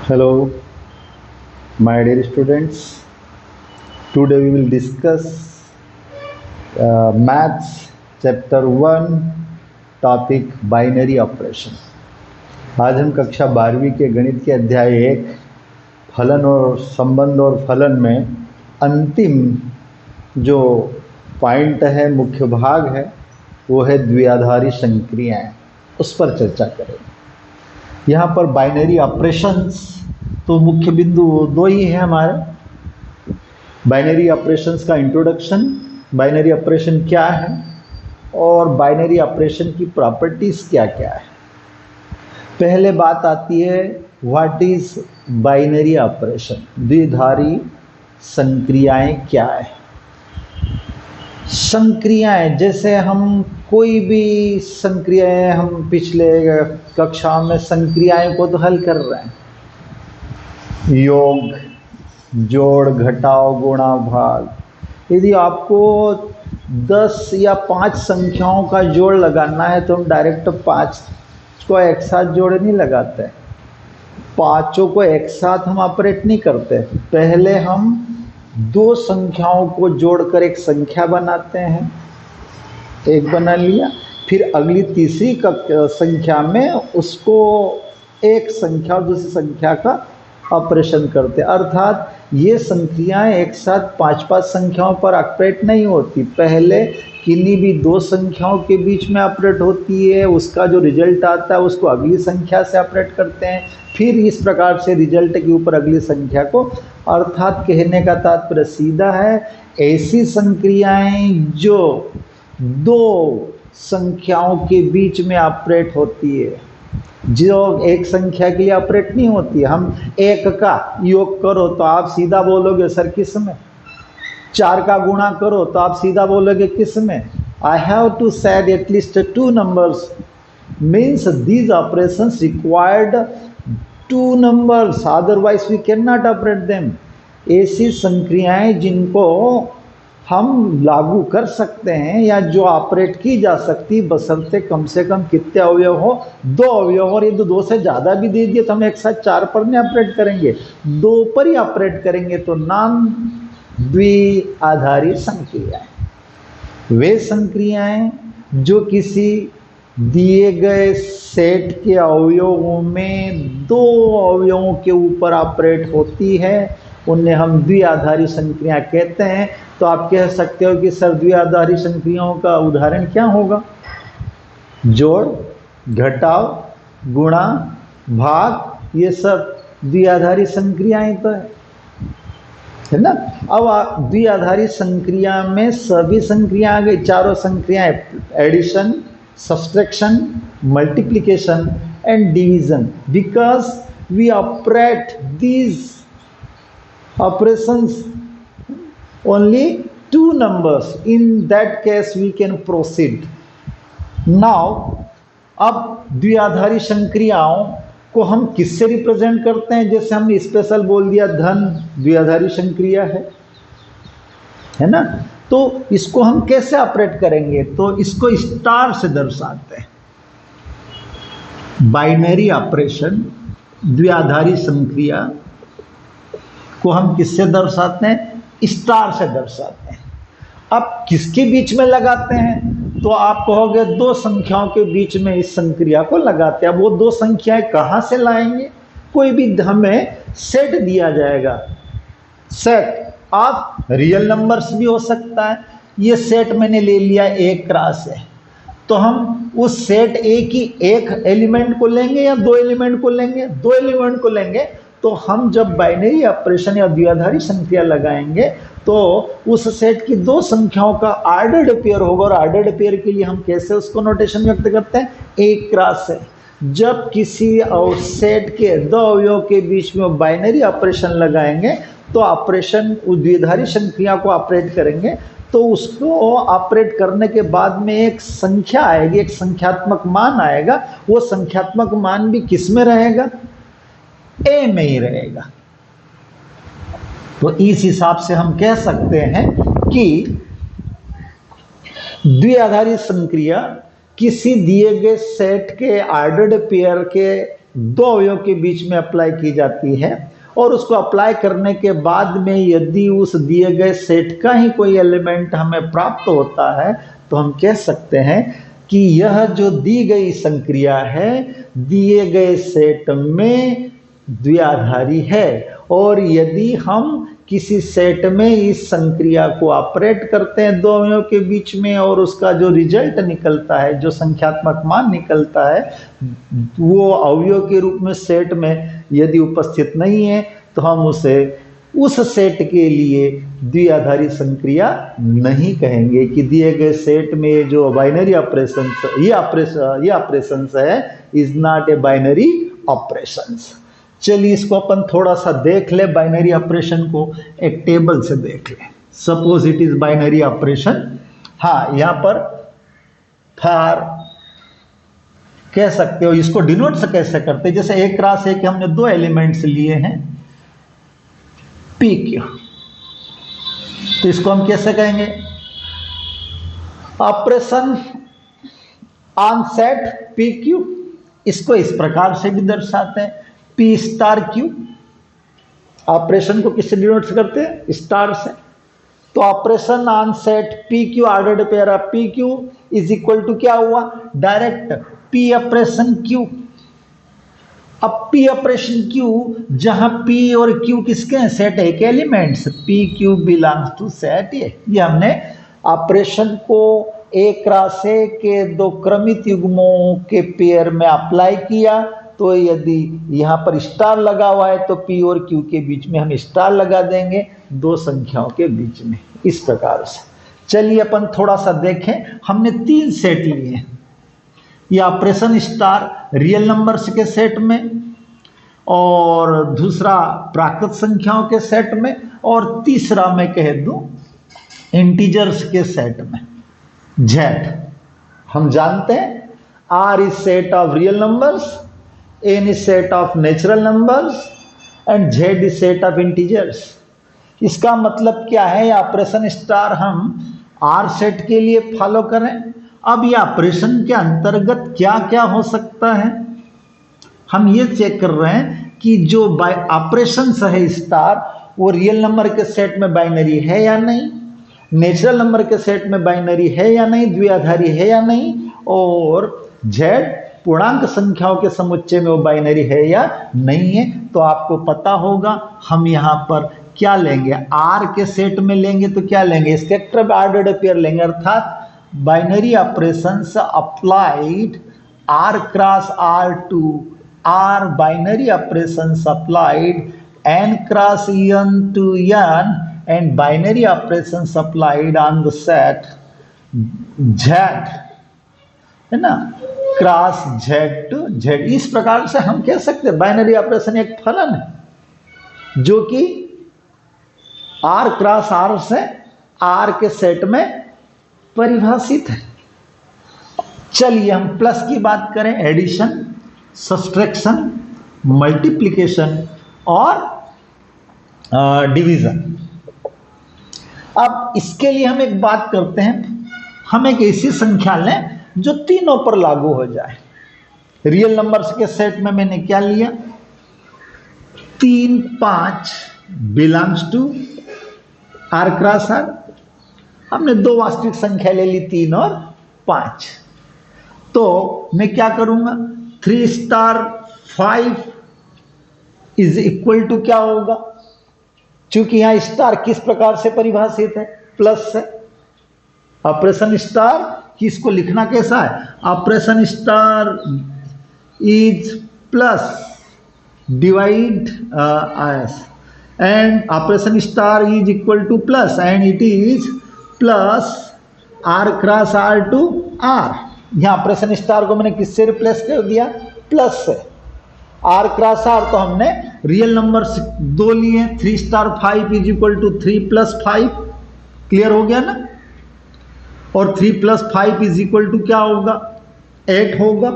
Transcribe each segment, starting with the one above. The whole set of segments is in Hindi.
Hello, my dear students. Today we will discuss Maths Chapter 1 topic binary operation. आज हम कक्षा 12वीं के गणित के अध्याय 1 फलन और संबंध और फलन में अंतिम जो पॉइंट है, मुख्य भाग है, वो है द्विआधारी संक्रियाएं। उस पर चर्चा करेंगे। यहाँ पर बाइनरी ऑपरेशंस तो मुख्य बिंदु दो ही हैं हमारे। बाइनरी ऑपरेशंस का इंट्रोडक्शन, बाइनरी ऑपरेशन क्या है और बाइनरी ऑपरेशन की प्रॉपर्टीज क्या क्या है। पहले बात आती है व्हाट इज बाइनरी ऑपरेशन, द्विधारी संक्रियाएं क्या है। संक्रियाएं, जैसे हम कोई भी संक्रियाएं, हम पिछले कक्षाओं में संक्रियाएं को तो हल कर रहे हैं, योग, जोड़, घटाव, गुणा, भाग। यदि आपको 10 या 5 संख्याओं का जोड़ लगाना है तो हम डायरेक्ट 5 को एक साथ जोड़ नहीं लगाते, पांचों को एक साथ हम ऑपरेट नहीं करते। पहले हम 2 संख्याओं को जोड़कर एक संख्या बनाते हैं, एक बना लिया, फिर अगली तीसरी संख्या में उसको एक संख्या और दूसरी संख्या का ऑपरेशन करते। अर्थात ये संख्याएं एक साथ 5-5 संख्याओं पर ऑपरेट नहीं होती। पहले किन्हीं भी 2 संख्याओं के बीच में ऑपरेट होती है, उसका जो रिजल्ट आता है उसको अगली संख्या से ऑपरेट करते हैं, फिर इस प्रकार से रिजल्ट के ऊपर अगली संख्या को। अर्थात कहने का तात्पर्य सीधा है, ऐसी संक्रियाएं जो 2 संख्याओं के बीच में ऑपरेट होती है, जो एक संख्या के लिए ऑपरेट नहीं होती है। हम 1 का योग करो तो आप सीधा बोलोगे सर किस में, 4 का गुणा करो तो आप सीधा बोलोगे किस में। I have to said at least 2 numbers, means these operations required 2 numbers, otherwise we can not operate them. ऐसी संक्रियाएं जिनको हम लागू कर सकते हैं या जो ऑपरेट की जा सकती, बशर्ते कम से कम कितने अवयव हो, 2 अवयव। और यदि 2 से ज़्यादा भी दे दिए तो हम एक साथ 4 पर नहीं ऑपरेट करेंगे, 2 पर ही ऑपरेट करेंगे, तो नाम द्विआधारी संक्रियाएं। वे संक्रियाएं जो किसी दिए गए सेट के अवयवों में 2 अवयवों के ऊपर ऑपरेट होती है, उन्हें हम द्विआधारी संक्रिया कहते हैं। तो आप कह सकते हो कि सर द्विआधारी संक्रियाओं का उदाहरण क्या होगा? जोड़, घटाव, गुणा, भाग, ये सब द्विआधारी संक्रियाएं तो है ना। अब द्विआधारी संक्रिया में सभी संक्रिया आ गई, चारों संक्रियाएं, addition, subtraction, multiplication and division. Because we operate these operations only 2 numbers, in that case we can proceed now। अब द्विआधारी संक्रियाओं को हम किससे रिप्रेजेंट करते हैं? जैसे हमने स्पेशल बोल दिया धन द्विआधारी संक्रिया है ना, तो इसको हम कैसे ऑपरेट करेंगे? तो इसको स्टार से दर्शाते हैं। बाइनरी ऑपरेशन, द्विआधारी संक्रिया को हम किससे दर्शाते हैं? स्टार से दर्शाते हैं। अब किसके बीच में लगाते हैं? तो आप कहोगे 2 संख्याओं के बीच में इस संक्रिया को लगाते हैं। अब वो 2 संख्याएं कहाँ से लाएंगे? कोई भी हमें सेट दिया जाएगा, सेट ऑफ रियल नंबर्स भी हो सकता है। ये सेट मैंने ले लिया A क्रॉस है, तो हम उस सेट A की एक एलिमेंट को लेंगे या 2 एलिमेंट को लेंगे? 2 एलिमेंट को लेंगे। तो हम जब बाइनरी ऑपरेशन या द्विआधारी संक्रिया लगाएंगे तो उस सेट की 2 संख्याओं का ऑर्डर्ड पेयर होगा, और ऑर्डर्ड पेयर के लिए हम कैसे उसको नोटेशन व्यक्त करते हैं? A क्रॉस है। जब किसी और सेट के 2 अवयवों के बीच में बाइनरी ऑपरेशन लगाएंगे तो ऑपरेशन द्विआधारी संक्रिया को ऑपरेट करेंगे, तो उसको ऑपरेट करने के बाद में एक संख्या आएगी, एक संख्यात्मक मान आएगा। वो संख्यात्मक मान भी किस में रहेगा? A में ही रहेगा। तो इस हिसाब से हम कह सकते हैं कि द्विआधारी संक्रिया किसी दिए गए सेट के ऑर्डर्ड पेयर के दो अवयव के बीच में अप्लाई की जाती है, और उसको अप्लाई करने के बाद में यदि उस दिए गए सेट का ही कोई एलिमेंट हमें प्राप्त होता है तो हम कह सकते हैं कि यह जो दी गई संक्रिया है दिए गए सेट में द्विआधारी है। और यदि हम किसी सेट में इस संक्रिया को ऑपरेट करते हैं दो अवयवों के बीच में, और उसका जो रिजल्ट निकलता है, जो संख्यात्मक मान निकलता है, वो अवयव के रूप में सेट में यदि उपस्थित नहीं है तो हम उसे उस सेट के लिए द्विआधारी संक्रिया नहीं कहेंगे कि दिए गए सेट में जो बाइनरी ऑपरेशन ये ऑपरेशन है is not a binary operations. चलिए इसको अपन थोड़ा सा देख ले, बाइनरी ऑपरेशन को एक टेबल से देख ले। Suppose it is binary operation. हाँ, यहां पर फार कह सकते हो, इसको डिनोट से कैसे करते हैं, जैसे एक क्रॉस है कि हमने दो एलिमेंट्स लिए हैं पी क्यू, तो इसको हम कैसे कहेंगे, operation on set P Q. इसको इस प्रकार से भी दर्शाते हैं पी स्टार क्यू। ऑपरेशन को किससे डिनोट करते हैं, स्टार से। तो operation on set P Q ordered pair of P Q is equal to क्या हुआ, डायरेक्ट पी ऑपरेशन क्यू। अब पी ऑपरेशन क्यू, जहां पी और क्यू किसके हैं, सेट है के elements, P Q belongs to set A. ये हमने ऑपरेशन को एक क्रॉस ए के दो क्रमित युग्मों के पेयर में अप्लाई किया, तो यदि यहाँ पर स्टार लगा हुआ है तो पी और क्यू के बीच में हम स्टार लगा देंगे दो संख्याओं के बीच में, इस प्रकार से। चलिए अपन थोड़ा सा देखें, हमने तीन सेट लिए हैं। ये ऑपरेशन स्टार रियल नंबर्स के सेट में, और दूसरा प्राकृत संख्याओं के सेट में, और तीसरा मैं कह दूं इंटीजर्स के सेट में। जेड हम जानते हैं R is set of real numbers, n is set of natural numbers and z is set of integers। इसका मतलब क्या है, ऑपरेशन स्टार हम R सेट के लिए फॉलो करें। अब ये ऑपरेशन के अंतर्गत क्या क्या हो सकता है, हम ये चेक कर रहे हैं कि जो ऑपरेशन है स्टार वो रियल नंबर के सेट में बाइनरी है या नहीं, नेचुरल नंबर के सेट में बाइनरी है या नहीं, द्विआधारी है या नहीं, और z पूर्णांक संख्याओं के समुच्चय में वो बाइनरी है या नहीं है। तो आपको पता होगा हम यहाँ पर क्या लेंगे, आर के सेट में लेंगे तो क्या लेंगे, स्पेक्ट्रम ऑर्डर्ड पेयर लेंगे, अर्थात binary operations applied R cross R to R binary operations applied N cross N to N and binary operations applied on the set Z, है ना, क्रॉस जेड टू जेड। इस प्रकार से हम कह सकते हैं बाइनरी ऑपरेशन एक फलन है जो कि आर क्रॉस आर से आर के सेट में परिभाषित है। चलिए हम प्लस की बात करें, एडिशन, सब्सट्रैक्शन, मल्टीप्लिकेशन और डिवीजन। अब इसके लिए हम एक बात करते हैं, हम एक ऐसी संख्या लें जो तीनों पर लागू हो जाए। रियल नंबर्स के सेट में मैंने क्या लिया, 3, 5 belongs to R cross R. हमने दो वास्तविक संख्या ले ली 3 और 5, तो मैं क्या करूंगा, 3 स्टार 5 इज इक्वल टू क्या होगा, क्योंकि यहां स्टार किस प्रकार से परिभाषित है, प्लस से। ऑपरेशन स्टार किसको लिखना कैसा है, operation star is plus divide and operation star is equal to plus and it is plus R cross R to R. यहाँ ऑपरेशन स्टार को मैंने किससे रिप्लेस कर दिया, प्लस से। आर क्रॉस आर तो हमने रियल नंबर दो लिए, 3 star 5 is equal to 3 plus 5, clear हो गया ना, और 3 प्लस 5 इज इक्वल टू क्या होगा, 8 होगा।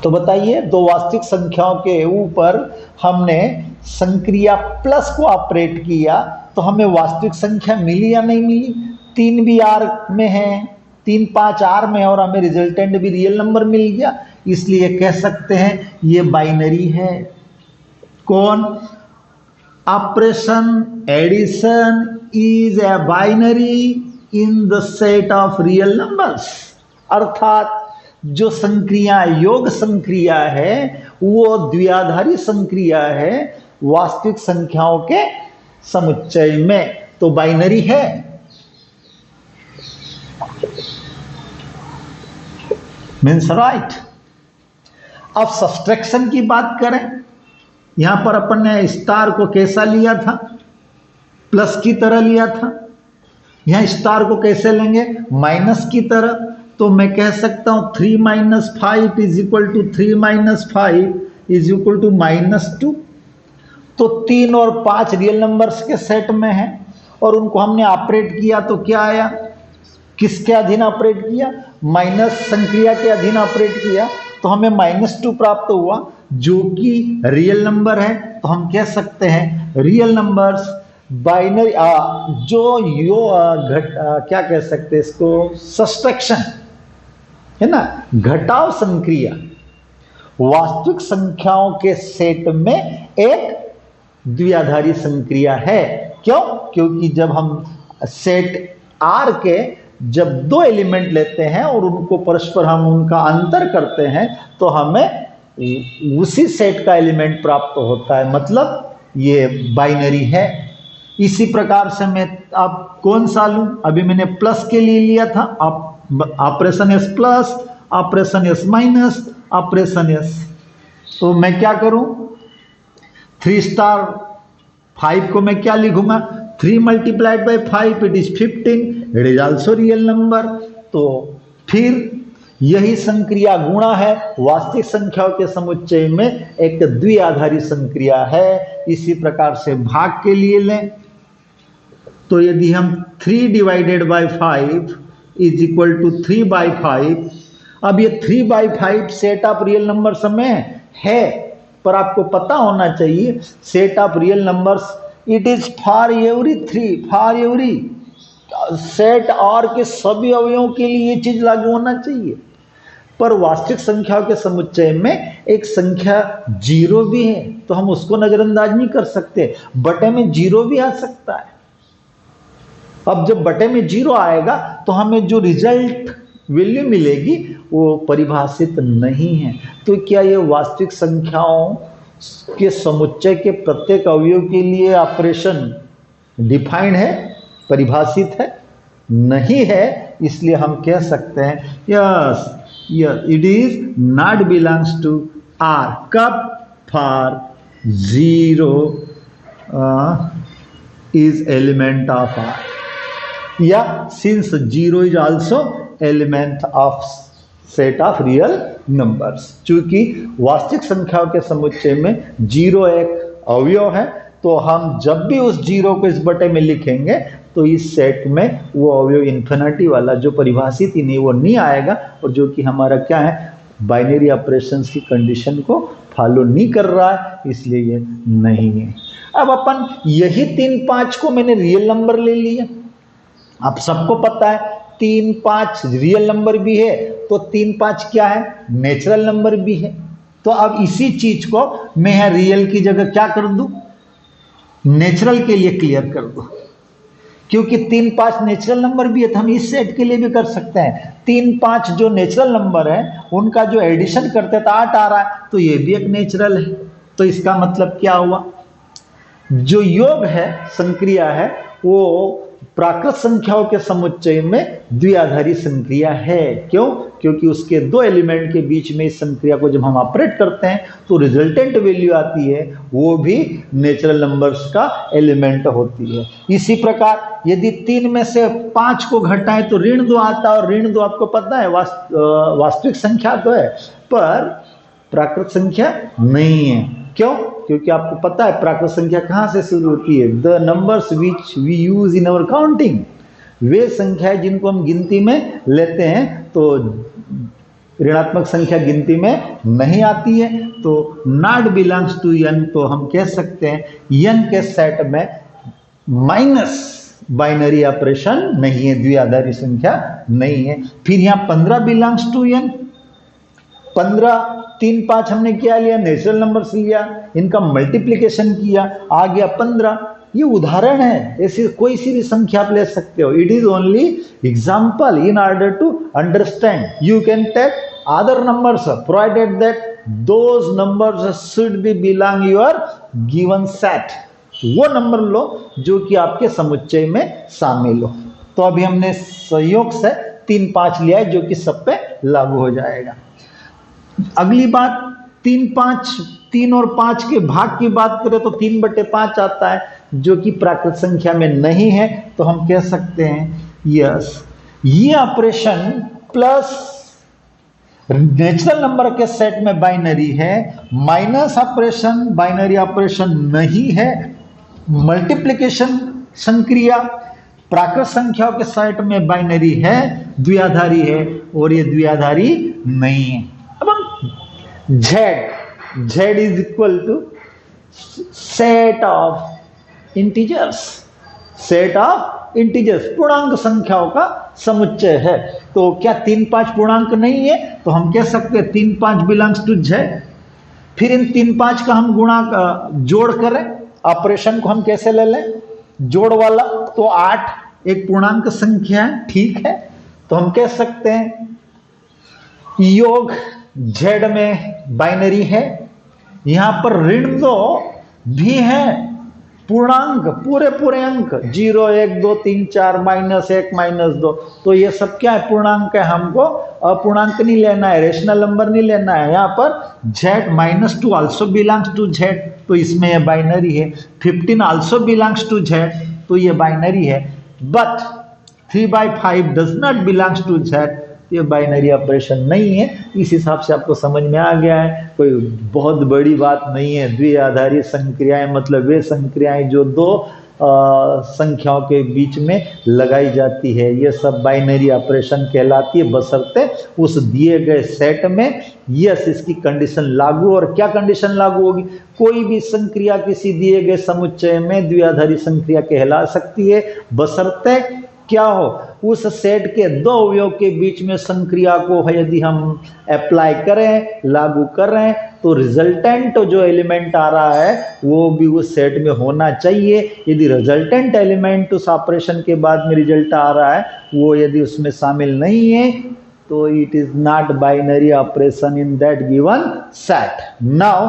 तो बताइए, दो वास्तविक संख्याओं के ऊपर हमने संक्रिया प्लस को ऑपरेट किया तो हमें वास्तविक संख्या मिली या नहीं मिली, 3 भी आर में है 3 5 आर में और हमें रिजल्टेंट भी रियल नंबर मिल गया, इसलिए कह सकते हैं ये बाइनरी है। कौन? Operation addition is a binary in the set of real numbers. अर्थात जो संक्रिया योग संक्रिया है वो द्विआधारी संक्रिया है वास्तविक संख्याओं के समुच्चय में, तो बाइनरी है। Means right. अब सब्सट्रैक्शन की बात करें, यहां पर अपन ने स्टार को कैसा लिया था? प्लस की तरह लिया था। यहां स्टार को कैसे लेंगे? माइनस की तरह। तो मैं कह सकता हूं 3 - 5 is equal to 3 - 5 is equal to -2। तो 3 और 5 रियल नंबर्स के सेट में है और उनको हमने ऑपरेट किया तो क्या आया? किसके अधीन ऑपरेट किया? माइनस संक्रिया के अधीन ऑपरेट किया, तो हमें -2 प्राप्त हुआ जो कि रियल नंबर है। तो हम कह सकते हैं रियल नंबर्स बाइनरी जो क्या कह सकते हैं इसको? सब्सट्रैक्शन है ना, घटाव संक्रिया वास्तविक संख्याओं के सेट में एक द्विआधारी संक्रिया है। क्यों? क्योंकि जब हम सेट आर के जब 2 एलिमेंट लेते हैं और उनको परस्पर हम उनका अंतर करते हैं तो हमें उसी सेट का एलिमेंट प्राप्त होता है, मतलब ये बाइनरी है। इसी प्रकार से मैं अब कौन सा लूं? अभी मैंने प्लस के लिए लिया था, operation S plus, operation S minus, operation S. तो मैं क्या करूं? 3 स्टार 5 को मैं क्या लिखूंगा? 3 × 5 it is 15, it is also real number. तो फिर यही संक्रिया गुणा है वास्तविक संख्याओं के समुच्चय में एक द्विआधारी संक्रिया है। इसी प्रकार से भाग के लिए लें तो यदि हम 3 / 5 इज इक्वल टू 3/5, अब ये 3/5 सेट ऑफ रियल नंबर्स में है, पर आपको पता होना चाहिए set of real numbers it is for every 3, for every set R के सभी अवयवों के लिए ये चीज लागू होना चाहिए। पर वास्तविक संख्याओं के समुच्चय में एक संख्या 0 भी है तो हम उसको नजरअंदाज नहीं कर सकते, बटे में 0 भी आ सकता है। अब जब बटे में 0 आएगा तो हमें जो रिजल्ट वैल्यू मिलेगी वो परिभाषित नहीं है। तो क्या ये वास्तविक संख्याओं के समुच्चय के प्रत्येक अवयव के लिए ऑपरेशन डिफाइंड है, परिभाषित है? नहीं है। इसलिए हम कह सकते हैं yes it is not belongs to R. कब? For 0 is element of R, या since 0 is also element of set of real numbers. चूंकि वास्तविक संख्याओं के समुच्चय में 0 एक अवयव है, तो हम जब भी उस 0 को इस बटे में लिखेंगे तो इस सेट में वो अवयव इन्फिनिटी वाला जो परिभाषित ही नहीं वो नहीं आएगा, और जो कि हमारा क्या है बाइनरी ऑपरेशंस की कंडीशन को फॉलो नहीं कर रहा है, इसलिए ये नहीं है। अब अपन यही 3 5 को मैंने रियल नंबर ले लिया। आप सबको पता है 3 5 रियल नंबर भी है, तो 3 5 क्या है? नेचुरल नंबर भी है। तो अब इसी चीज को मैं रियल की जगह क्या कर दूं? नेचुरल के लिए क्लियर कर दूं, क्योंकि 3 5 नेचुरल नंबर भी है तो हम इस सेट के लिए भी कर सकते हैं। 3 5 जो नेचुरल नंबर है उनका जो एडिशन करते तो 8 आ रहा है, तो ये भी एक नेचुरल है। तो इसका मतलब क्या हुआ? जो योग है, संक्रिया है, वो प्राकृत संख्याओं के समुच्चय में द्विआधारी संक्रिया है। क्यों? क्योंकि उसके 2 एलिमेंट के बीच में इस संक्रिया को जब हम ऑपरेट करते हैं तो रिजल्टेंट वैल्यू आती है, वो भी नेचुरल नंबर्स का एलिमेंट होती है। इसी प्रकार यदि 3 में से 5 को घटाएं तो ऋण 2 आता है, और ऋण 2 आपको पता है वास्तविक संख्या तो है पर प्राकृत संख्या नहीं है। क्यों? क्योंकि आपको पता है प्राकृत संख्या कहां से शुरू होती है? The numbers which we use in our counting, वे संख्याएं जिनको हम गिनती में लेते हैं, तो ऋणात्मक संख्या गिनती में नहीं आती है, तो नॉट बिलोंग्स टू n। तो हम कह सकते हैं n के सेट में माइनस बाइनरी ऑपरेशन नहीं है, द्विआधारी संख्या नहीं है। फिर यहाँ 15 बिलोंग्स टू n, 15 3 5 हमने क्या लिया, नेचुरल नंबर्स लिया, इनका मल्टीप्लिकेशन किया, आ गया 15। ये उदाहरण है, ऐसी कोई सी भी संख्या आप ले सकते हो। It is only example in order to understand. You can take other numbers provided that those numbers should be belong your given set. वो नंबर लो जो कि आपके समुच्चय में शामिल हो। तो अभी हमने संयोग से 3 5 लिया है जो कि सब पे लागू हो जाएगा। अगली बात 3 5, 3 और 5 के भाग की बात करें तो 3/5 आता है जो कि प्राकृत संख्या में नहीं है। तो हम कह सकते हैं यस, ये ऑपरेशन प्लस नेचुरल नंबर के सेट में बाइनरी है, माइनस ऑपरेशन बाइनरी ऑपरेशन नहीं है, मल्टीप्लिकेशन संक्रिया प्राकृत संख्याओं के सेट में बाइनरी है, द्विआधारी है, और ये द्विआधारी नहीं है। अब हम z is equal to set of integers, set of integers पूर्णांक संख्याओं का समुच्चय है। तो क्या 3 5 पूर्णांक नहीं है? तो हम कह सकते हैं 3 5 बिलोंग्स टू z। फिर इन 3 5 का हम गुणा जोड़ करें, ऑपरेशन को हम कैसे ले लें, जोड़ वाला। तो 8 एक पूर्णांक संख्या है, ठीक है। तो हम कह सकते हैं योग z में बाइनरी है, यहां पर ऋण 2 भी है, पूर्णांक पूरे अंक 0 1 2 3 4 -1 -2। तो ये सब क्या है, पूर्णांक है, हमको अपूर्णांक नहीं लेना है, रेशनल नंबर नहीं लेना है। यहाँ पर z -2 also belongs to z, तो इसमें ये बाइनरी है। 15 आल्सो बिलोंग्स टू z, तो ये बाइनरी है। But 3/5 does not belongs to z, ये बाइनरी ऑपरेशन नहीं है। इस हिसाब से आपको समझ में आ गया है, कोई बहुत बड़ी बात नहीं है। द्विआधारी संक्रियाएं मतलब वे संक्रियाएं जो दो संख्याओं के बीच में लगाई जाती है, ये सब बाइनरी ऑपरेशन कहलाती है, बशर्ते उस दिए गए सेट में यस इसकी कंडीशन लागू। और क्या कंडीशन लागू होगी, कोई भी संक्रिया किसी दिए गए समुच्चय में द्विआधारी संक्रिया कहला सकती है, बशर्ते क्या हो, उस सेट के दो अवयव के बीच में संक्रिया को यदि हम अप्लाई करें, लागू करें, तो रिजल्टेंट जो एलिमेंट आ रहा है वो भी उस सेट में होना चाहिए। यदि रिजल्टेंट एलिमेंट उस ऑपरेशन के बाद में रिजल्ट आ रहा है वो यदि उसमें शामिल नहीं है, तो it is not binary operation in that given set. Now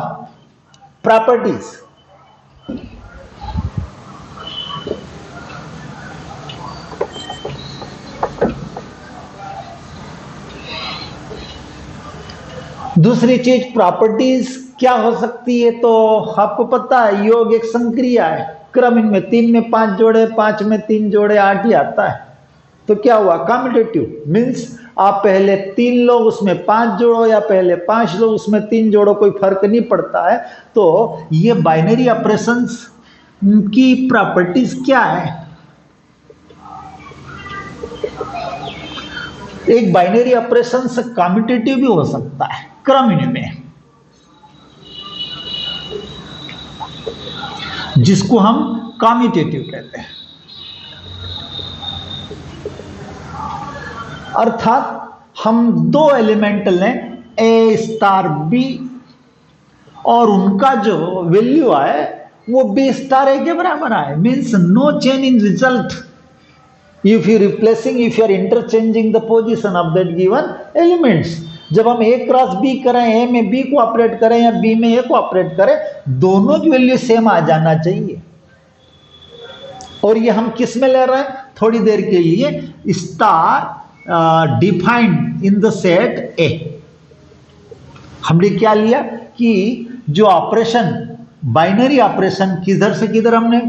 properties. दूसरी चीज प्रॉपर्टीज क्या हो सकती है, तो आपको पता है योग एक संक्रिया है, क्रम इनमें 3 में 5 जोड़े, 5 में 3 जोड़े, 8 ही आता है। तो क्या हुआ, कम्यूटेटिव मीन्स आप पहले 3 लो उसमें 5 जोड़ो, या पहले 5 लो उसमें 3 जोड़ो, कोई फर्क नहीं पड़ता है। तो ये बाइनरी ऑपरेशंस की प्रॉपर्टीज क्या है, एक बाइनरी ऑपरेशन से कम्यूटेटिव भी हो सकता है क्रम में, जिसको हम कम्यूटेटिव कहते हैं। अर्थात हम दो एलिमेंट लें ए स्टार बी, और उनका जो वैल्यू आए वो बी स्टार ए के बराबर आए, means no change in result if you are interchanging the position of that given elements। जब हम ए क्रॉस बी करें, ए में बी को ऑपरेट करें या बी में ए को ऑपरेट करें, दोनों की वैल्यू सेम आ जाना चाहिए। और ये हम किस में ले रहे हैं, थोड़ी देर के लिए star defined in the set ए। हमने क्या लिया कि जो ऑपरेशन बाइनरी ऑपरेशन किधर से किधर हमने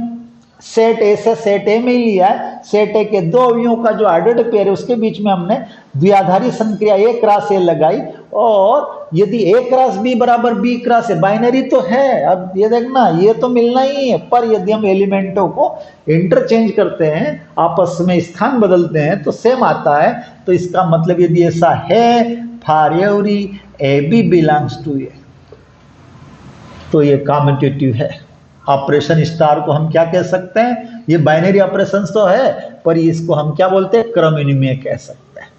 सेट ए से सेट ए में ही लिया है। सेट ए के दो अवयवों का जो ऑर्डर्ड पेयर है उसके बीच में हमने द्विआधारी संक्रिया ए क्रॉस ए लगाई, और यदि ए क्रॉस बी बराबर बी क्रॉस ए बाइनरी तो है। अब ये देखना, ये तो मिलना ही है, पर यदि हम एलिमेंटों को इंटरचेंज करते हैं, आपस में स्थान बदलते हैं, तो सेम आता है। तो इसका मतलब यदि ऐसा है for every a b belongs to A, तो ये कम्यूटेटिव है। ऑपरेशन स्टार को हम क्या कह सकते हैं, ये बाइनरी ऑपरेशंस तो है, पर इसको हम क्या बोलते हैं, क्रम विनिमय कह सकते हैं।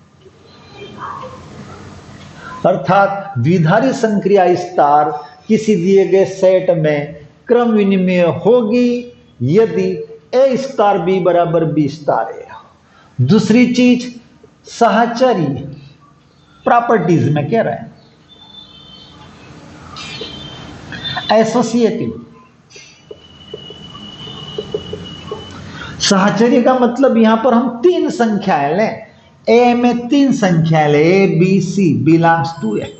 अर्थात द्विधारी संक्रिया स्टार किसी दिए गए सेट में क्रम विनिमय होगी यदि ए स्टार बी बराबर बी स्टार ए। दूसरी चीज साहचर्य प्रॉपर्टीज में कह रहे हैं, एसोसिएटिव। साहचर्य का मतलब यहां पर हम तीन संख्याएं लें, ए में तीन संख्याएं लें, a b c belongs to A,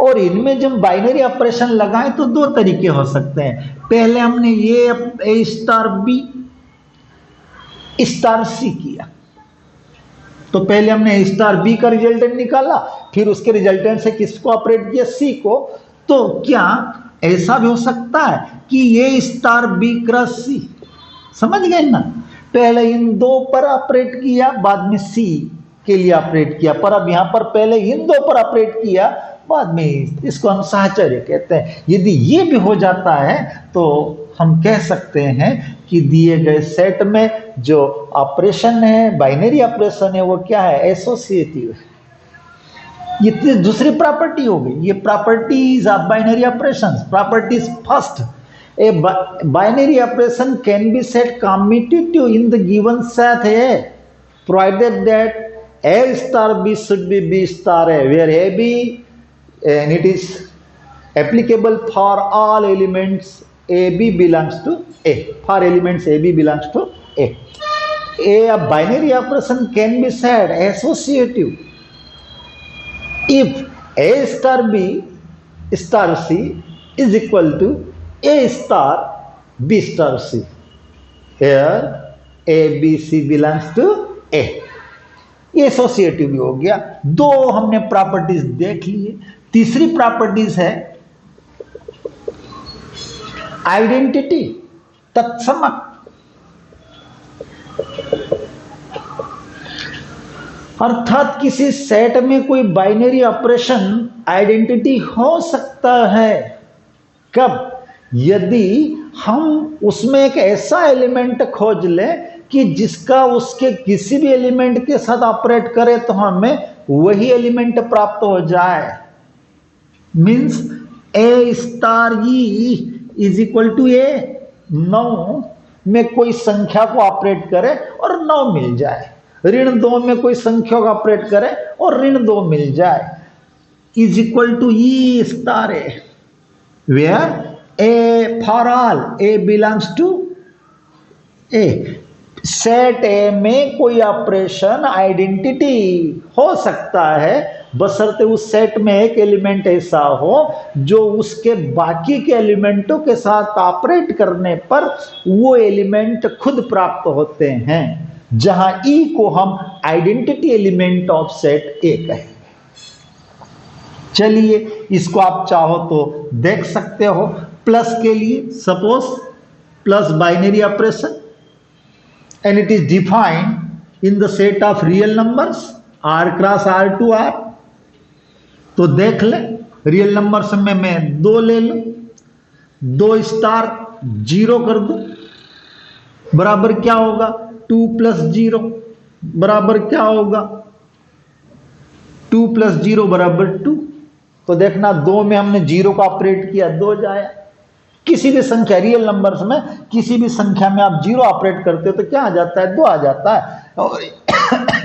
और इनमें जब बाइनरी ऑपरेशन लगाएं तो दो तरीके हो सकते हैं। पहले हमने ये ए स्टार बी स्टार सी किया, तो पहले हमने ए स्टार बी का रिजल्टेंट निकाला, फिर उसके रिजल्टेंट से किसको ऑपरेट किया, सी को। तो क्या ऐसा भी हो सकता है कि ये स्टार बी क्रॉस सी, समझ गए ना, पहले इन दो पर ऑपरेट किया, बाद में सी के लिए ऑपरेट किया, पर अब यहां पर पहले इन दो पर ऑपरेट किया, बाद में, इसको हम साहचर्य कहते हैं। यदि ये भी हो जाता है तो हम कह सकते हैं कि दिए गए सेट में जो ऑपरेशन है, बाइनरी ऑपरेशन है, वो क्या है, एसोसिएटिव है। ये दूसरी प्रॉपर्टी हो गई। ये properties of binary operations. Properties first, a binary operation can be set commutative in the given set A, provided that A star B should be B star A, where A B and it is applicable for all elements A B belongs to A. For elements A B belongs to A. A binary operation can be said associative if A star B star C is equal to A star B star C. Here A B C belongs to A. ये एसोसिएटिव भी हो गया। दो हमने प्रॉपर्टीज देख लिए। तीसरी प्रॉपर्टीज है आइडेंटिटी, तत्समक। अर्थात किसी सेट में कोई बाइनरी ऑपरेशन आइडेंटिटी हो सकता है। कब? यदि हम उसमें एक ऐसा एलिमेंट खोज लें कि जिसका उसके किसी भी एलिमेंट के साथ ऑपरेट करे तो हमें वही एलिमेंट प्राप्त हो जाए। Means a star e is equal to a, 9 में कोई संख्या को ऑपरेट करे और 9 मिल जाए, ऋण 2 में कोई संख्या को ऑपरेट करे और ऋण 2 मिल जाए, is equal to e star a, where A for all A belongs to A। Set A में कोई ऑपरेशन आइडेंटिटी हो सकता है बशर्ते उस सेट में एक एलिमेंट ऐसा हो जो उसके बाकी के एलिमेंटों के साथ ऑपरेट करने पर वो एलिमेंट खुद प्राप्त होते हैं, जहां ई को हम आइडेंटिटी एलिमेंट ऑफ सेट ए कहें। चलिए इसको आप चाहो तो देख सकते हो। प्लस के लिए suppose plus binary operation and it is defined in the set of real numbers r cross r2 r। तो देख ले, रियल नंबर्स में मैं 2 ले लूं, 2 स्टार 0 कर दूं, बराबर क्या होगा, 2 प्लस 0 बराबर क्या होगा, 2 प्लस 0 बराबर 2। तो देखना 2 में हमने 0 का ऑपरेट किया, 2 जाया। किसी भी संख्या रियल नंबर्स में किसी भी संख्या में आप 0 ऑपरेट करते हो तो क्या आ जाता है, 2 आ जाता है। और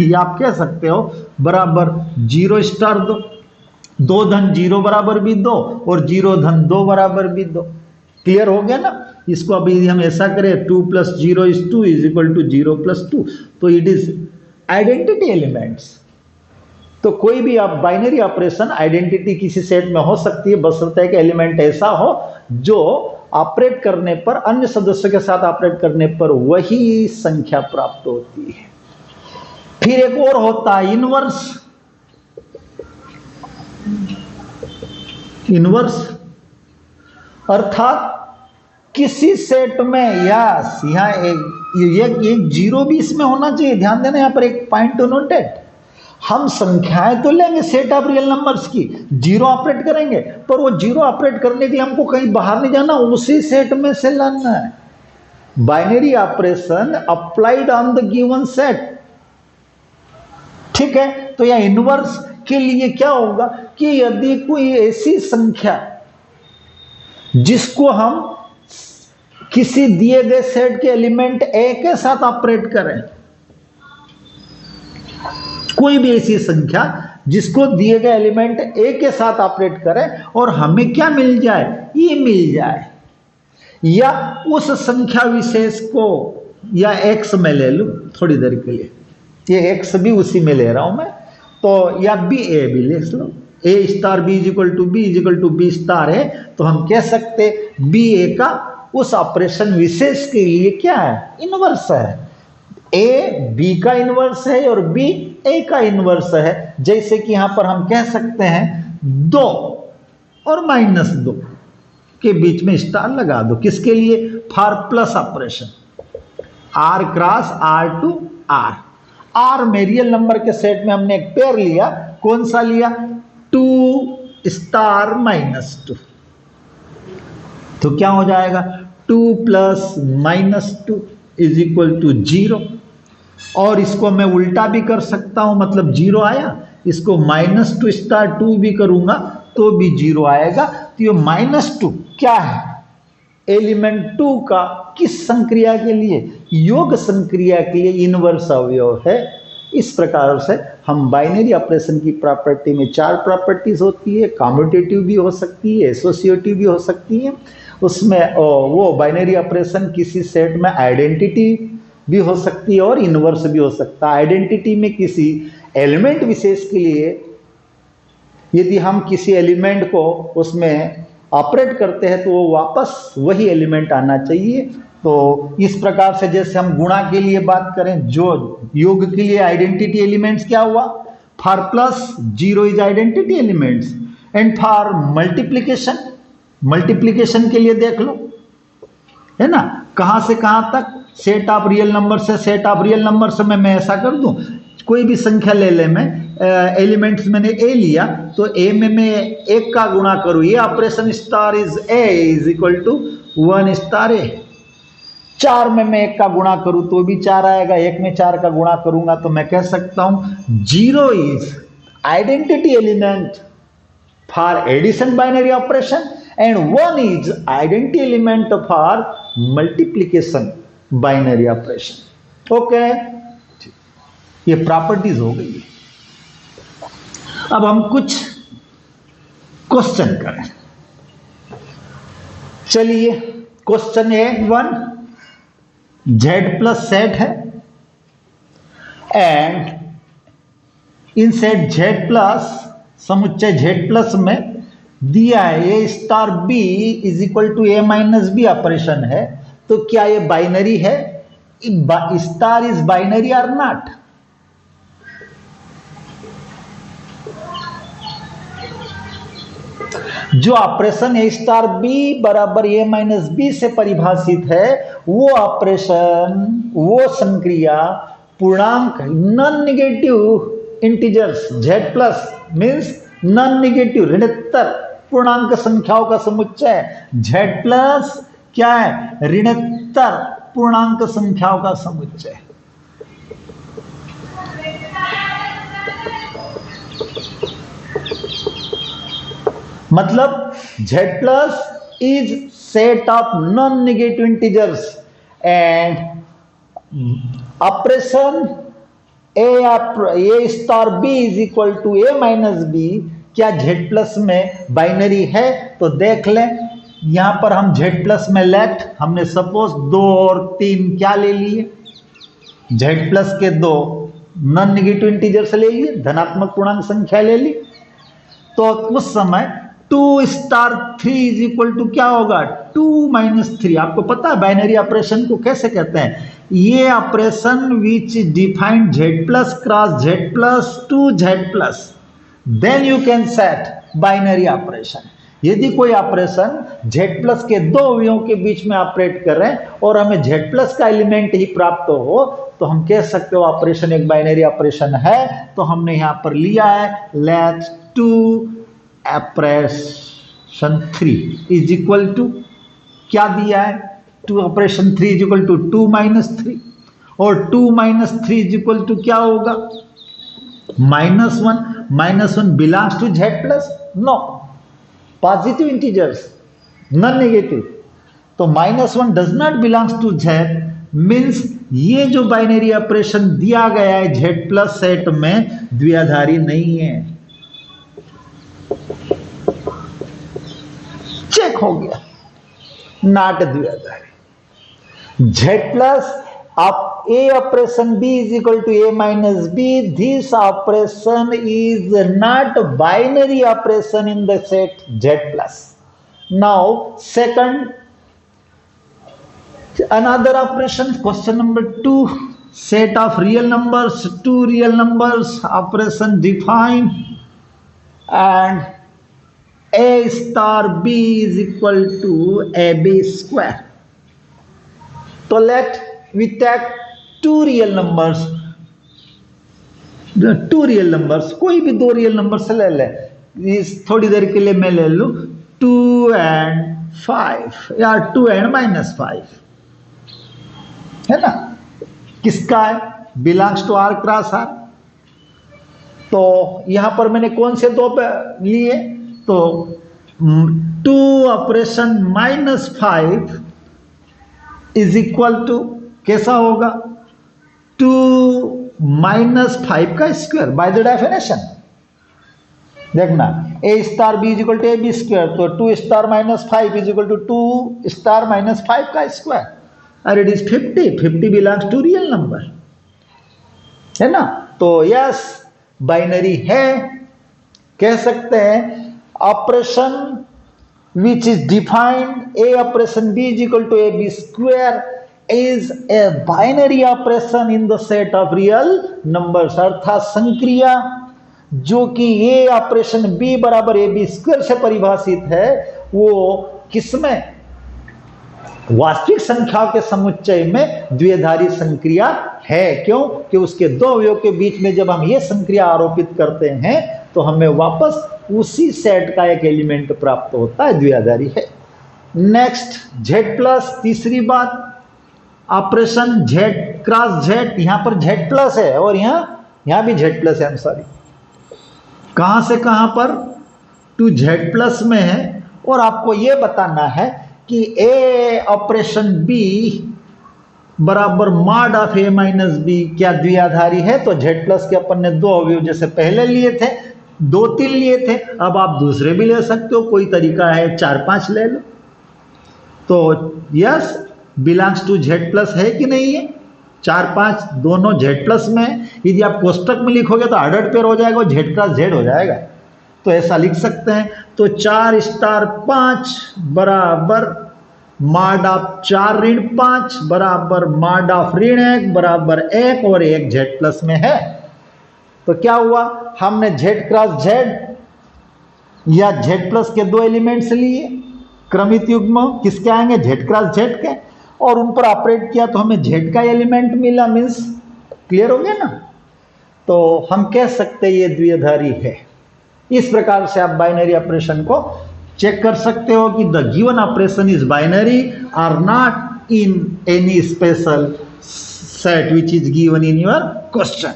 ये आप कह सकते हो बराबर 0 स्टार 2, 2 धन 0 बराबर भी 2 और 0 धन 2 बराबर भी 2। क्लियर हो गया ना। इसको अभी हम ऐसा करें 2 plus 0 is 2 is equal to 0 plus 2, तो इट इज आइडेंटिटी एलिमेंट्स। तो कोई भी आप बाइनरी ऑपरेशन आइडेंटिटी किसी सेट में हो सकती है बशर्ते एक एलिमेंट ऐसा हो जो ऑपरेट करने पर, अन्य सदस्यों के साथ ऑपरेट करने पर वही संख्या प्राप्त होती है। फिर एक और होता है इनवर्स। इनवर्स अर्थात किसी सेट में यस, यहां एक 0 भी इसमें होना चाहिए। ध्यान देना, यहां पर एक पॉइंट टू नोटेड। हम संख्याएं तो लेंगे सेट ऑफ रियल नंबर्स की, 0 ऑपरेट करेंगे, पर वो 0 ऑपरेट करने के लिए हमको कहीं बाहर नहीं जाना, उसी सेट में से लाना है। Binary operation applied on the given set. ठीक है, तो यह इनवर्स के लिए क्या होगा कि यदि कोई ऐसी संख्या जिसको हम किसी दिए गए सेट के एलिमेंट ए के साथ ऑपरेट करें, कोई भी ऐसी संख्या जिसको दिए गए एलिमेंट ए के साथ ऑपरेट करें और हमें क्या मिल जाए, ये मिल जाए, या उस संख्या विशेष को, या एक्स में ले लूं थोड़ी देर के लिए, ये एक्स भी उसी में ले रहा हूं मैं, तो या बी ए भी ले लो, a star b is equal to b star है, तो हम कह सकते बी ए का उस ऑपरेशन विशेष के लिए क्या है, इनवर्स है। ए बी का इनवर्स है और बी ए का इनवर्स है। जैसे कि यहां पर हम कह सकते हैं 2 और -2 के बीच में स्टार लगा दो, किसके लिए, for plus operation, R cross R to R. R में रियल नंबर के सेट में हमने एक पेयर लिया, कौन सा लिया, 2 स्टार -2, तो क्या हो जाएगा 2 प्लस -2 इज इक्वल टू 0। और इसको मैं उल्टा भी कर सकता हूं, मतलब 0 आया, इसको -2 स्टार 2 भी करूंगा तो भी 0 आएगा। तो ये -2 क्या है, एलिमेंट 2 का किस संक्रिया के लिए, योग संक्रिया के लिए इनवर्स अवयव है। इस प्रकार से हम बाइनरी ऑपरेशन की प्रॉपर्टी में 4 प्रॉपर्टीज होती है, कम्यूटेटिव भी हो सकती है, एसोसिएटिव भी हो सकती है। उसमें वो बाइनरी ऑपरेशन किसी सेट में आइडेंटिटी भी हो सकती है और इनवर्स भी हो सकता है। आइडेंटिटी में किसी एलिमेंट विशेष के लिए यदि हम किसी एलिमेंट को उसमें ऑपरेट करते हैं तो वो वापस वही एलिमेंट आना चाहिए। तो इस प्रकार से जैसे हम गुणा के लिए बात करें, जो योग के लिए आइडेंटिटी एलिमेंट्स क्या हुआ, for plus 0 is identity elements, and for multiplication, multiplication के लिए देख लो, है ना, कहां से कहां तक, सेट ऑफ रियल नंबर से सेट ऑफ रियल नंबर से मैं ऐसा कर दूं, कोई भी संख्या ले ले, मैं एलिमेंट्स मैंने ए लिया तो ए में मैं 1 का गुणा करूं, ये operation star is a is equal to 1 star a. 4 में मैं 1 का गुणा करूं तो भी 4 आएगा, 1 में 4 का गुणा करूंगा तो मैं कह सकता हूं 0 is identity element for addition binary operation and 1 is identity element for multiplication binary operation. Okay, ये प्रॉपर्टीज हो गई। अब हम कुछ क्वेश्चन करें। चलिए, क्वेश्चन 1, जेड प्लस सेट है and in set Z plus समुच्चय जेड प्लस में दिया है a star b is equal to a minus b operation है, तो क्या ये बाइनरी है, स्टार इज बाइनरी और नॉट। जो ऑपरेशन ए स्टार बी बराबर ए माइनस बी से परिभाषित है, वो ऑपरेशन, वो संक्रिया पूर्णांक non negative integers Z plus means non negative ऋणोत्तर पूर्णांक संख्याओं का समुच्चय, जेड प्लस क्या है, ऋणोत्तर पूर्णांक संख्याओं का समुच्चय। मतलब Z plus is set of non negative integers and operation a star b is equal to a minus b. क्या Z प्लस में बाइनरी है, तो देख लें, यहां पर हम Z प्लस में लेट हमने सपोज 2 और 3 क्या ले लिए, Z प्लस के 2 नॉन नेगेटिव इंटीजर्स ले लिए, धनात्मक पूर्णांक संख्या ले ली, तो उस समय 2 स्टार 3 इज इक्वल टू क्या होगा, 2 माइनस 3। आपको पता है बाइनरी ऑपरेशन को कैसे कहते हैं, ये operation which defined Z plus cross Z plus to Z plus, then you can set binary operation. यदि कोई ऑपरेशन Z प्लस के 2 अवयवों के बीच में ऑपरेट कर रहे हैं और हमें Z प्लस का एलिमेंट ही प्राप्त हो, तो हम कह सकते हो ऑपरेशन एक बाइनरी ऑपरेशन है। तो हमने यहां पर लिया है let 2 operation 3 is equal to क्या दिया है, 2 operation 3 is equal to 2 minus 3, और 2 माइनस 3 इज इक्वल टू क्या होगा? -1. -1 belongs to z plus? No, positive integers, non negative. तो -1 does not belongs to z, means ये जो बाइनरी ऑपरेशन दिया गया है z प्लस सेट में द्विआधारी नहीं है. चेक हो गया, नॉट द्विआधारी. z प्लस आप a operation b is equal to a minus b, this operation is not binary operation in the set z plus. Now second, another operation, question number 2, set of real numbers, 2 real numbers, operation define, and a star b is equal to ab square. So let we take 2 real numbers, the 2 real numbers, कोई भी 2 real numbers ले ले. इस थोड़ी देर के लिए मैं ले लूं 2 and 5 या 2 and -5, है ना? किसका है? Belongs to R cross R. तो यहां पर मैंने कौन से 2 पे लिए? तो 2 ऑपरेशन -5 इज इक्वल टू कैसा होगा? 2 -5 का स्क्वायर बाय द डेफिनेशन. देखना, a star b is equal to ab square, तो 2 star -5 is equal to 2 star -5 का स्क्वायर, और it is 50. 50 belongs to real number, है ना? तो यस, बाइनरी है. कह सकते हैं operation which is defined a operation b is equal to ab square is a binary operation in the set of real numbers. अर्थात संक्रिया जो कि a ऑपरेशन b बराबर ab स्क्वायर से परिभाषित है, वो किसमें? वास्तविक संख्याओं के समुच्चय में द्विआधारी संक्रिया है. क्यों? कि उसके 2 अवयव के बीच में जब हम ये संक्रिया आरोपित करते हैं तो हमें वापस उसी सेट का एक एलिमेंट प्राप्त होता है, द्विआधारी है. Next, z plus. तीसरी बात, ऑपरेशन z क्रॉस z. यहां पर z प्लस है और यहां भी z प्लस है. सॉरी, कहां से कहां पर? टू z प्लस में है, और आपको यह बताना है कि a ऑपरेशन b बराबर mod of a minus b क्या द्विआधारी है? तो z प्लस के अपन ने 2 अवयव जैसे पहले लिए थे, 2-3 लिए थे, अब आप दूसरे भी ले सकते हो, कोई तरीका है 4-5 ले लो. तो yes, belongs to z plus है कि नहीं है? 4-5 दोनों z प्लस में है. यदि आप कोष्टक में लिखोगे तो ऑर्डर्ड पेयर हो जाएगा, z क्रॉस z हो जाएगा. तो ऐसा लिख सकते हैं. तो 4 स्टार 5 बराबर मॉड ऑफ 4 ऋण 5 बराबर मॉड ऑफ ऋण 1 बराबर 1, और 1 z प्लस में है. तो क्या हुआ? हमने z क्रॉस z या z प्लस के 2 एलिमेंट्स लिए, क्रमित युग्म किसके आएंगे? z क्रॉस z के, और उन पर ऑपरेट किया तो हमें z का एलिमेंट मिला. मीन्स क्लियर हो गया ना? तो हम कह सकते ये द्विआधारी है. इस प्रकार से आप बाइनरी ऑपरेशन को चेक कर सकते हो कि the given operation is binary or not in any special set which is given in your question.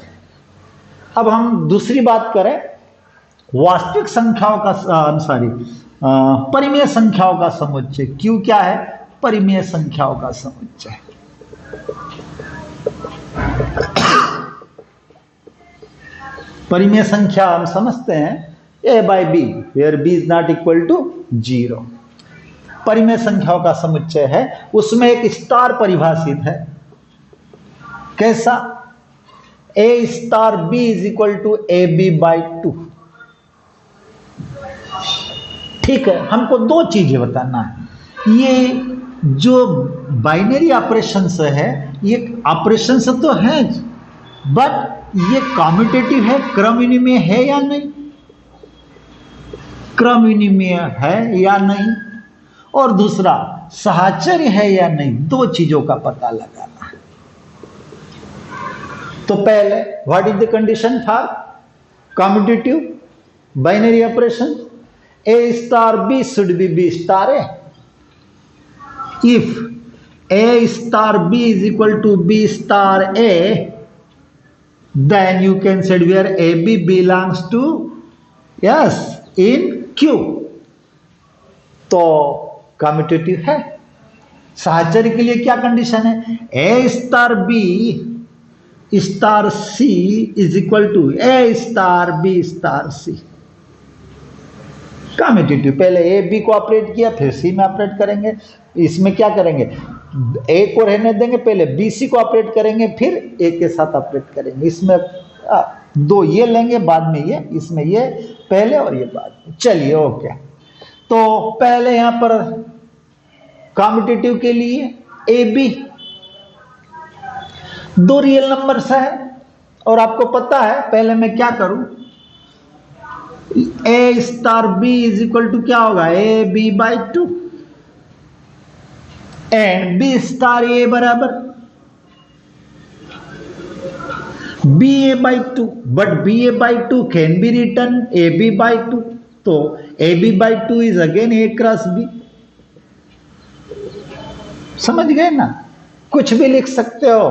अब हम दूसरी बात करें, वास्तविक संख्याओं का परिमेय संख्याओं का समुच्चय. क्यों क्या है? परिमेय संख्याओं का समुच्चय. परिमेय संख्या हम समझते हैं a by b where b is not equal to 0. परिमेय संख्याओं का समुच्चय है, उसमें एक स्टार परिभाषित है. कैसा? a star b is equal to ab by 2. ठीक है, हमको 2 चीजें बताना है. ये जो बाइनरी ऑपरेशंस है, ये ऑपरेशंस तो हैं, बट ये कम्यूटेटिव है, क्रम विनिमय है या नहीं? क्रम विनिमय है या नहीं? और दूसरा, सहचर्य है या नहीं? 2 चीजों का पता लगाना है. तो पहले, what is the condition for commutative binary operation? a star b should be b star a. If A star B is equal to B star A, then you can say where AB belongs to, yes, in Q. तो कम्यूटेटिव है। साहचर्य के लिए क्या कंडीशन है? A star B star C is equal to A star B star C। Commutative, पहले ए बी को ऑपरेट किया, फिर सी में ऑपरेट करेंगे। इसमें क्या करेंगे? ए को रहने देंगे, पहले बी सी को ऑपरेट करेंगे, फिर ए के साथ ऑपरेट करेंगे। इसमें दो ये लेंगे, बाद में ये, इसमें ये पहले और ये बाद में। चलिए ओके, तो पहले यहां पर कॉम्पिटिटिव के लिए ए बी दो रियल नंबर्स है और आपको पता है पहले मैं क्या करूं, a star b is equal to क्या होगा, a b by two, and b star a बराबर b a by two, but b a by two can be written a b by two, तो a b by two is again a cross b. समझ गए ना? कुछ भी लिख सकते हो।